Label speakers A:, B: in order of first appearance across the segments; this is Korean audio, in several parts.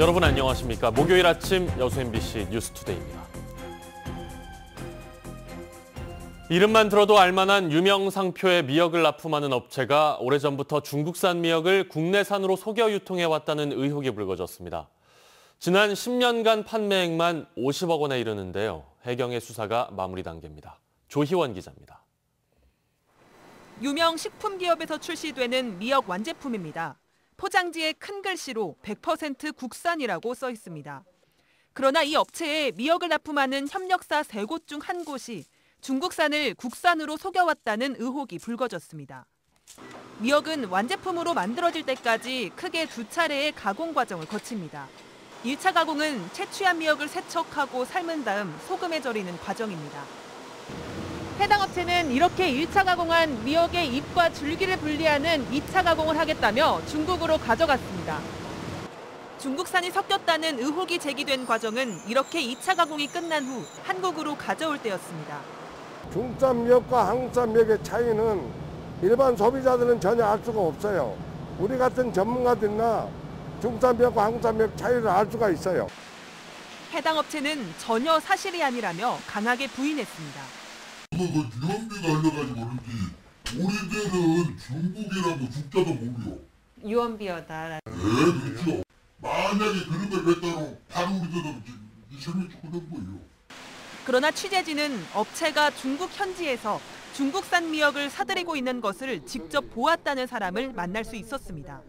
A: 여러분 안녕하십니까. 목요일 아침 여수 MBC 뉴스투데이입니다. 이름만 들어도 알만한 유명 상표의 미역을 납품하는 업체가 오래전부터 중국산 미역을 국내산으로 속여 유통해왔다는 의혹이 불거졌습니다. 지난 10년간 판매액만 50억 원에 이르는데요. 해경의 수사가 마무리 단계입니다. 조희원 기자입니다.
B: 유명 식품 기업에서 출시되는 미역 완제품입니다. 포장지에 큰 글씨로 100% 국산이라고 써 있습니다. 그러나 이 업체에 미역을 납품하는 협력사 3곳 중 한 곳이 중국산을 국산으로 속여왔다는 의혹이 불거졌습니다. 미역은 완제품으로 만들어질 때까지 크게 2차례의 가공 과정을 거칩니다. 1차 가공은 채취한 미역을 세척하고 삶은 다음 소금에 절이는 과정입니다. 해당 업체는 이렇게 1차 가공한 미역의 잎과 줄기를 분리하는 2차 가공을 하겠다며 중국으로 가져갔습니다. 중국산이 섞였다는 의혹이 제기된 과정은 이렇게 2차 가공이 끝난 후 한국으로 가져올 때였습니다.
C: 중국산 미역과 한국산 미역의 차이는 일반 소비자들은 전혀 알 수가 없어요. 우리 같은 전문가들이나 중국산 미역과 한국산 미역 차이를 알 수가 있어요.
B: 해당 업체는 전혀 사실이 아니라며 강하게 부인했습니다.
D: 그 유언비가 알려가지고 그런지 우리들은 중국이라고 죽자도 모르요.
B: 유언비어다.
D: 네, 그렇죠. 만약에 그런 걸 했다고 바로 우리들은 이sem이 죽는 거예요.
B: 그러나 취재진은 업체가 중국 현지에서 중국산 미역을 사들이고 있는 것을 직접 보았다는 사람을 만날 수 있었습니다.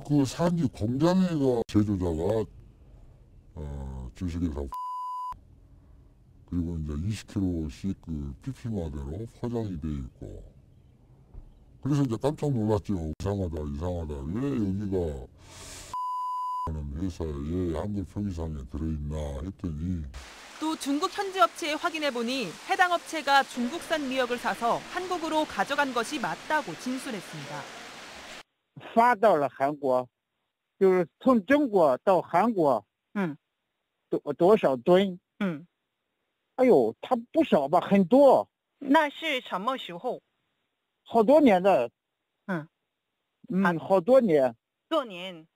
D: 그 산지 공장에가 제조자가 주식회사 그리고 이제 20kg씩 그 PP마대로 포장이 돼 있고 그래서 이제 깜짝 놀랐죠. 이상하다. 왜 여기가 회사에 한글 표기상에 들어있나 했더니
B: 또 중국 현지 업체에 확인해보니 해당 업체가 중국산 미역을 사서 한국으로 가져간 것이 맞다고 진술했습니다.
E: 发到了韩国，就是从中国到韩国，多少吨？哎呦，它不少吧，很多。
F: 那是什么时候？
E: 好多年的。好多年。
F: 多年。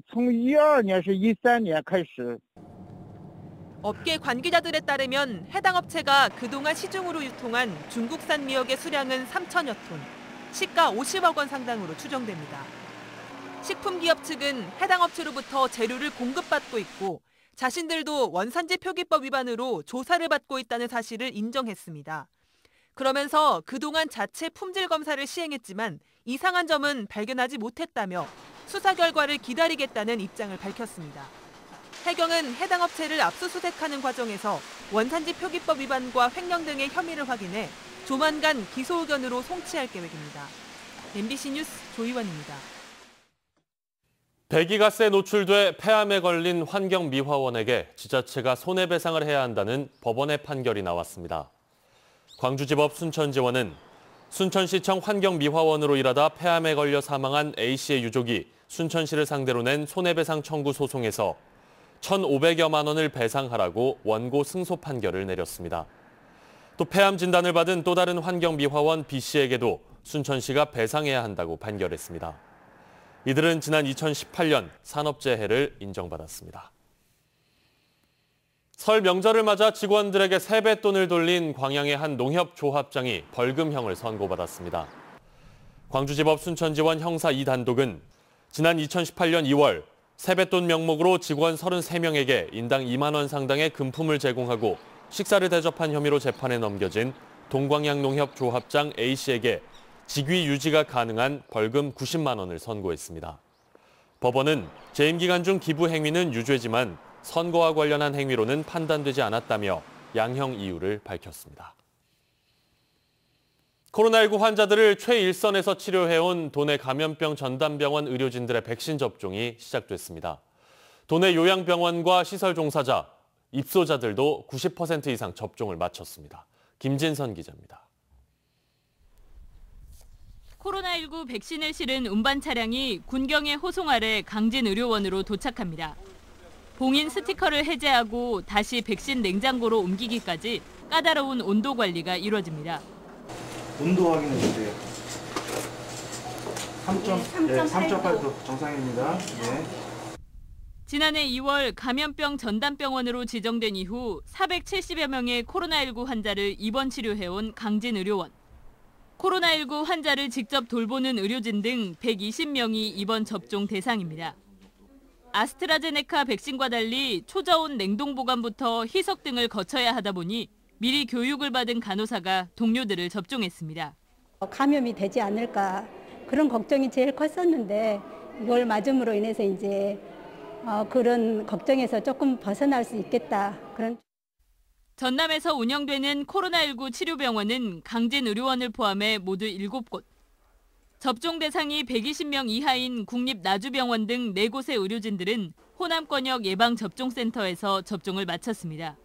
E: 从12年是13年开始。
B: 업계 관계자들에 따르면 해당 업체가 그동안 시중으로 유통한 중국산 미역의 수량은 3천여 톤, 시가 50억 원 상당으로 추정됩니다. 식품기업 측은 해당 업체로부터 재료를 공급받고 있고 자신들도 원산지 표기법 위반으로 조사를 받고 있다는 사실을 인정했습니다. 그러면서 그동안 자체 품질 검사를 시행했지만 이상한 점은 발견하지 못했다며 수사 결과를 기다리겠다는 입장을 밝혔습니다. 해경은 해당 업체를 압수수색하는 과정에서 원산지 표기법 위반과 횡령 등의 혐의를 확인해 조만간 기소 의견으로 송치할 계획입니다. MBC 뉴스 조희원입니다.
A: 배기가스에 노출돼 폐암에 걸린 환경미화원에게 지자체가 손해배상을 해야 한다는 법원의 판결이 나왔습니다. 광주지법 순천지원은 순천시청 환경미화원으로 일하다 폐암에 걸려 사망한 A씨의 유족이 순천시를 상대로 낸 손해배상 청구 소송에서 1,500여만 원을 배상하라고 원고 승소 판결을 내렸습니다. 또 폐암 진단을 받은 또 다른 환경미화원 B씨에게도 순천시가 배상해야 한다고 판결했습니다. 이들은 지난 2018년 산업재해를 인정받았습니다. 설 명절을 맞아 직원들에게 세뱃돈을 돌린 광양의 한 농협조합장이 벌금형을 선고받았습니다. 광주지법 순천지원 형사 2단독은 지난 2018년 2월 세뱃돈 명목으로 직원 33명에게 인당 2만 원 상당의 금품을 제공하고 식사를 대접한 혐의로 재판에 넘겨진 동광양 농협 조합장 A씨에게 직위 유지가 가능한 벌금 90만 원을 선고했습니다. 법원은 재임 기간 중 기부 행위는 유죄지만 선거와 관련한 행위로는 판단되지 않았다며 양형 이유를 밝혔습니다. 코로나19 환자들을 최일선에서 치료해온 도내 감염병 전담병원 의료진들의 백신 접종이 시작됐습니다. 도내 요양병원과 시설 종사자, 입소자들도 90% 이상 접종을 마쳤습니다. 김진선 기자입니다.
G: 코로나19 백신을 실은 운반 차량이 군경의 호송 아래 강진의료원으로 도착합니다. 봉인 스티커를 해제하고 다시 백신 냉장고로 옮기기까지 까다로운 온도 관리가 이루어집니다.
H: 온도 확인해 주세요. 3.8도 정상입니다. 네.
G: 지난해 2월 감염병 전담병원으로 지정된 이후 470여 명의 코로나19 환자를 입원 치료해온 강진의료원. 코로나19 환자를 직접 돌보는 의료진 등 120명이 입원 접종 대상입니다. 아스트라제네카 백신과 달리 초저온 냉동 보관부터 희석 등을 거쳐야 하다 보니 미리 교육을 받은 간호사가 동료들을 접종했습니다.
I: 감염이 되지 않을까 그런 걱정이 제일 컸었는데 이걸 맞음으로 인해서 이제 그런 걱정에서 조금 벗어날 수 있겠다. 그런.
G: 전남에서 운영되는 코로나19 치료병원은 강진의료원을 포함해 모두 7곳. 접종 대상이 120명 이하인 국립나주병원 등 4곳의 의료진들은 호남권역 예방접종센터에서 접종을 마쳤습니다.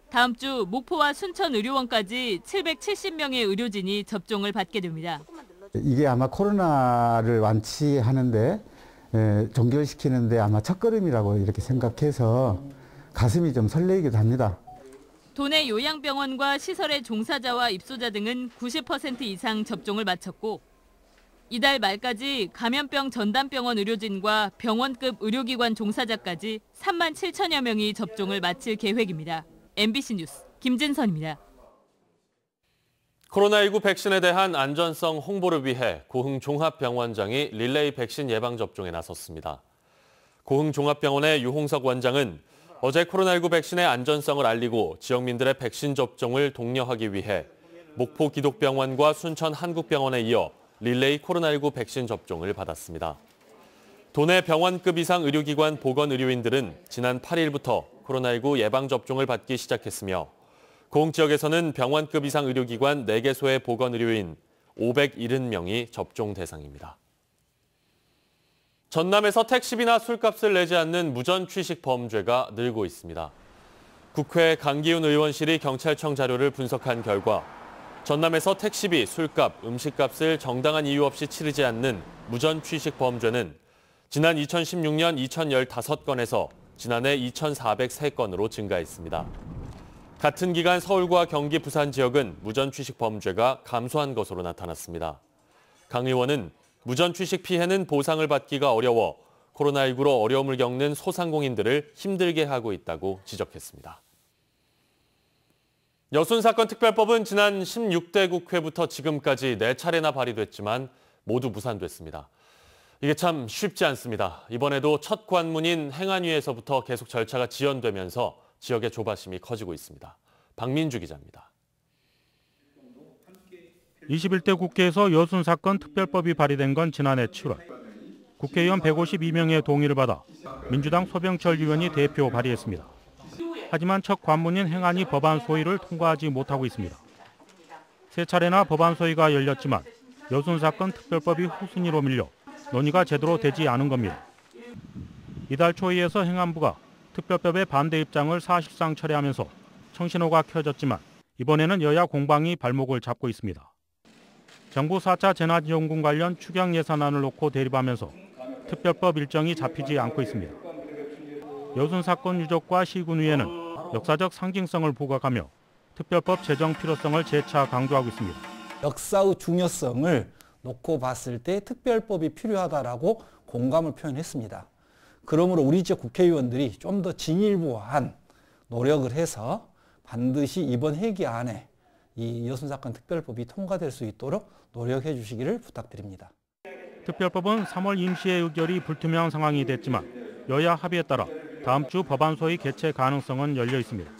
G: 다음 주 목포와 순천의료원까지 770명의 의료진이 접종을 받게 됩니다.
J: 이게 아마 코로나를 완치하는데 종결시키는데 아마 첫걸음이라고 이렇게 생각해서 가슴이 좀 설레기도 합니다.
G: 도내 요양병원과 시설의 종사자와 입소자 등은 90% 이상 접종을 마쳤고 이달 말까지 감염병 전담병원 의료진과 병원급 의료기관 종사자까지 3만 7천여 명이 접종을 마칠 계획입니다. MBC 뉴스 김진선입니다.
A: 코로나19 백신에 대한 안전성 홍보를 위해 고흥 종합병원장이 릴레이 백신 예방접종에 나섰습니다. 고흥 종합병원의 유홍석 원장은 어제 코로나19 백신의 안전성을 알리고 지역민들의 백신 접종을 독려하기 위해 목포 기독병원과 순천 한국병원에 이어 릴레이 코로나19 백신 접종을 받았습니다. 도내 병원급 이상 의료기관 보건의료인들은 지난 8일부터 코로나19 예방접종을 받기 시작했으며 고흥 지역에서는 병원급 이상 의료기관 4개소의 보건의료인 570명이 접종 대상입니다. 전남에서 택시비나 술값을 내지 않는 무전취식 범죄가 늘고 있습니다. 국회 강기훈 의원실이 경찰청 자료를 분석한 결과 전남에서 택시비, 술값, 음식값을 정당한 이유 없이 치르지 않는 무전취식 범죄는 지난 2016년 2015건에서 지난해 2,403건으로 증가했습니다. 같은 기간 서울과 경기, 부산 지역은 무전취식 범죄가 감소한 것으로 나타났습니다. 강 의원은 무전취식 피해는 보상을 받기가 어려워 코로나19로 어려움을 겪는 소상공인들을 힘들게 하고 있다고 지적했습니다. 여순사건 특별법은 지난 16대 국회부터 지금까지 4차례나 발의됐지만 모두 무산됐습니다. 이게 참 쉽지 않습니다. 이번에도 첫 관문인 행안위에서부터 계속 절차가 지연되면서 지역의 조바심이 커지고 있습니다. 박민주 기자입니다.
K: 21대 국회에서 여순사건 특별법이 발의된 건 지난해 7월. 국회의원 152명의 동의를 받아 민주당 소병철 의원이 대표 발의했습니다. 하지만 첫 관문인 행안위 법안 소위를 통과하지 못하고 있습니다. 3차례나 법안 소위가 열렸지만 여순사건 특별법이 후순위로 밀려 논의가 제대로 되지 않은 겁니다. 이달 초의에서 행안부가 특별법의 반대 입장을 사실상 철회하면서 청신호가 켜졌지만 이번에는 여야 공방이 발목을 잡고 있습니다. 정부 4차 재난지원금 관련 추경 예산안을 놓고 대립하면서 특별법 일정이 잡히지 않고 있습니다. 여순사건 유족과 시군위에는 역사적 상징성을 부각하며 특별법 제정 필요성을 재차 강조하고 있습니다.
L: 역사의 중요성을 놓고 봤을 때 특별법이 필요하다라고 공감을 표현했습니다. 그러므로 우리 지역 국회의원들이 좀 더 진일보한 노력을 해서 반드시 이번 회기 안에 이 여순사건 특별법이 통과될 수 있도록 노력해 주시기를 부탁드립니다.
K: 특별법은 3월 임시회 의결이 불투명한 상황이 됐지만 여야 합의에 따라 다음 주 법안 소위 개최 가능성은 열려 있습니다.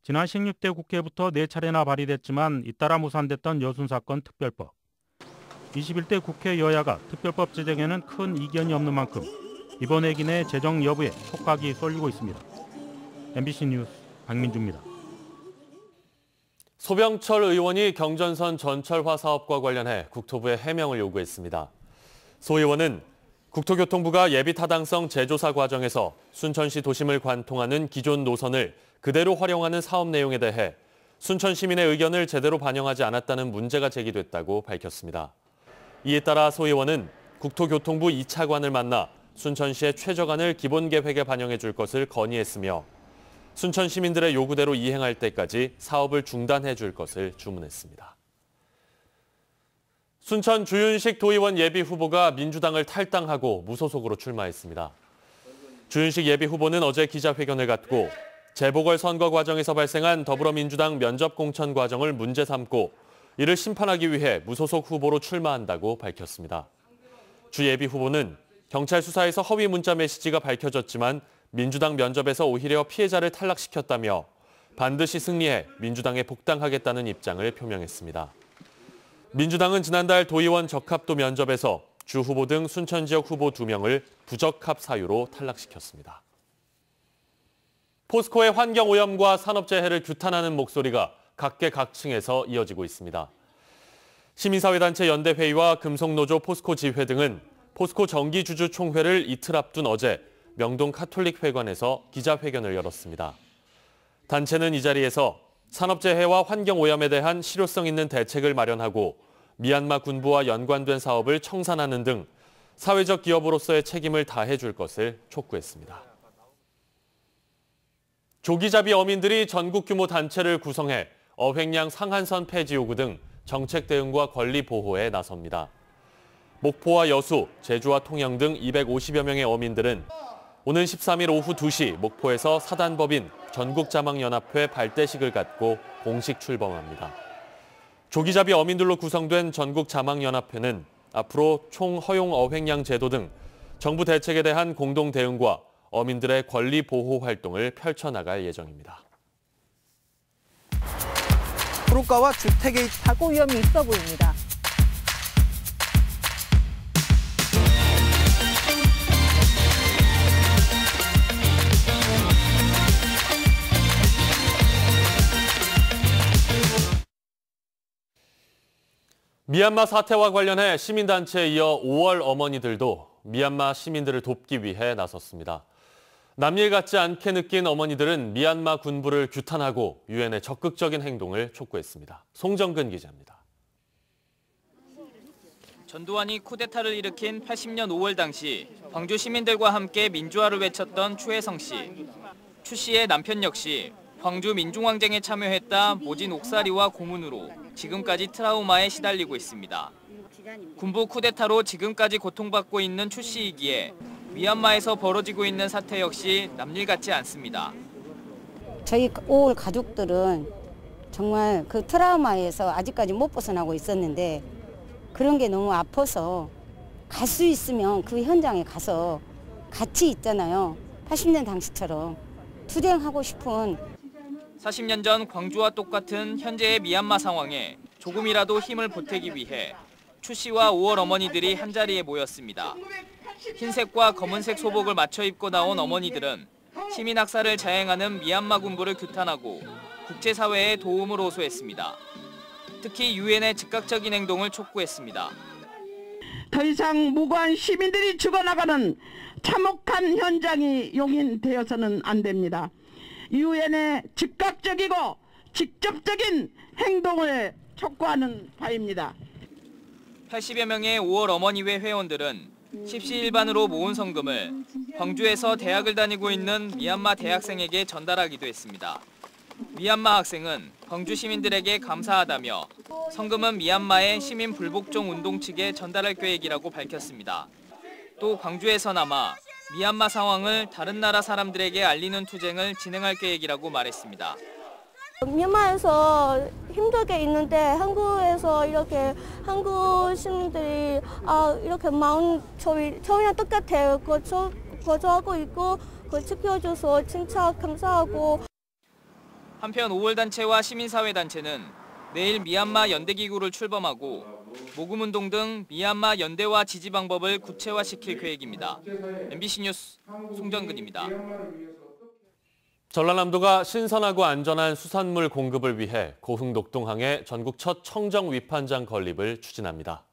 K: 지난 16대 국회부터 4차례나 발의됐지만 잇따라 무산됐던 여순사건 특별법. 21대 국회 여야가 특별법 제정에는 큰 이견이 없는 만큼 이번 회기 내 제정 여부에 촉각이 쏠리고 있습니다. MBC 뉴스 박민주입니다.
A: 소병철 의원이 경전선 전철화 사업과 관련해 국토부에 해명을 요구했습니다. 소 의원은 국토교통부가 예비타당성 재조사 과정에서 순천시 도심을 관통하는 기존 노선을 그대로 활용하는 사업 내용에 대해 순천 시민의 의견을 제대로 반영하지 않았다는 문제가 제기됐다고 밝혔습니다. 이에 따라 소 의원은 국토교통부 2차관을 만나 순천시의 최저간을 기본계획에 반영해 줄 것을 건의했으며 순천 시민들의 요구대로 이행할 때까지 사업을 중단해 줄 것을 주문했습니다. 순천 주윤식 도의원 예비 후보가 민주당을 탈당하고 무소속으로 출마했습니다. 주윤식 예비후보는 어제 기자회견을 갖고 재보궐선거 과정에서 발생한 더불어민주당 면접 공천 과정을 문제 삼고 이를 심판하기 위해 무소속 후보로 출마한다고 밝혔습니다. 주 예비후보는 경찰 수사에서 허위 문자 메시지가 밝혀졌지만 민주당 면접에서 오히려 피해자를 탈락시켰다며 반드시 승리해 민주당에 복당하겠다는 입장을 표명했습니다. 민주당은 지난달 도의원 적합도 면접에서 주 후보 등 순천 지역 후보 2명을 부적합 사유로 탈락시켰습니다. 포스코의 환경오염과 산업재해를 규탄하는 목소리가 각계각층에서 이어지고 있습니다. 시민사회단체 연대회의와 금속노조 포스코 지회 등은 포스코 정기주주총회를 이틀 앞둔 어제 명동 카톨릭회관에서 기자회견을 열었습니다. 단체는 이 자리에서 산업재해와 환경오염에 대한 실효성 있는 대책을 마련하고 미얀마 군부와 연관된 사업을 청산하는 등 사회적 기업으로서의 책임을 다해줄 것을 촉구했습니다. 조기잡이 어민들이 전국 규모 단체를 구성해 어획량 상한선 폐지 요구 등 정책 대응과 권리 보호에 나섭니다. 목포와 여수, 제주와 통영 등 250여 명의 어민들은 오는 13일 오후 2시 목포에서 사단법인 전국자망연합회 발대식을 갖고 공식 출범합니다. 조기잡이 어민들로 구성된 전국자망연합회는 앞으로 총 허용 어획량 제도 등 정부 대책에 대한 공동 대응과 어민들의 권리 보호 활동을 펼쳐나갈 예정입니다.
M: 도로가와 주택의 사고 위험이 있어 보입니다.
A: 미얀마 사태와 관련해 시민단체에 이어 5월 어머니들도 미얀마 시민들을 돕기 위해 나섰습니다. 남일 같지 않게 느낀 어머니들은 미얀마 군부를 규탄하고 유엔의 적극적인 행동을 촉구했습니다. 송정근 기자입니다.
N: 전두환이 쿠데타를 일으킨 80년 5월 당시 광주 시민들과 함께 민주화를 외쳤던 추혜성 씨. 추 씨의 남편 역시 광주 민중항쟁에 참여했다 모진 옥살이와 고문으로 지금까지 트라우마에 시달리고 있습니다. 군부 쿠데타로 지금까지 고통받고 있는 추 씨이기에 미얀마에서 벌어지고 있는 사태 역시 남일 같지 않습니다.
O: 저희 5월 가족들은 정말 그 트라우마에서 아직까지 못 벗어나고 있었는데 그런 게 너무 아파서 갈 수 있으면 그 현장에 가서 같이 있잖아요. 80년 당시처럼 투쟁하고 싶은
N: 40년 전 광주와 똑같은 현재의 미얀마 상황에 조금이라도 힘을 보태기 위해 추 씨와 5월 어머니들이 한자리에 모였습니다. 흰색과 검은색 소복을 맞춰 입고 나온 어머니들은 시민 학살을 자행하는 미얀마 군부를 규탄하고 국제사회에 도움을 호소했습니다. 특히 유엔의 즉각적인 행동을 촉구했습니다.
P: 더 이상 무고한 시민들이 죽어나가는 참혹한 현장이 용인되어서는 안 됩니다. 유엔의 즉각적이고 직접적인 행동을 촉구하는 바입니다.
N: 80여 명의 5월 어머니회 회원들은 십시일반으로 모은 성금을 광주에서 대학을 다니고 있는 미얀마 대학생에게 전달하기도 했습니다. 미얀마 학생은 광주 시민들에게 감사하다며 성금은 미얀마의 시민 불복종 운동 측에 전달할 계획이라고 밝혔습니다. 또 광주에서나마 미얀마 상황을 다른 나라 사람들에게 알리는 투쟁을 진행할 계획이라고 말했습니다.
Q: 미얀마에서 힘들게 있는데 한국에서 이렇게 한국 시민들이 이렇게 마음 저희랑 똑같아요. 거주하고 있고 지켜줘서 진짜 감사하고.
N: 한편 5월 단체와 시민사회 단체는 내일 미얀마 연대기구를 출범하고 모금운동 등 미얀마 연대와 지지 방법을 구체화시킬 계획입니다. MBC 뉴스 송정근입니다.
A: 전라남도가 신선하고 안전한 수산물 공급을 위해 고흥 녹동항에 전국 첫 청정 위판장 건립을 추진합니다.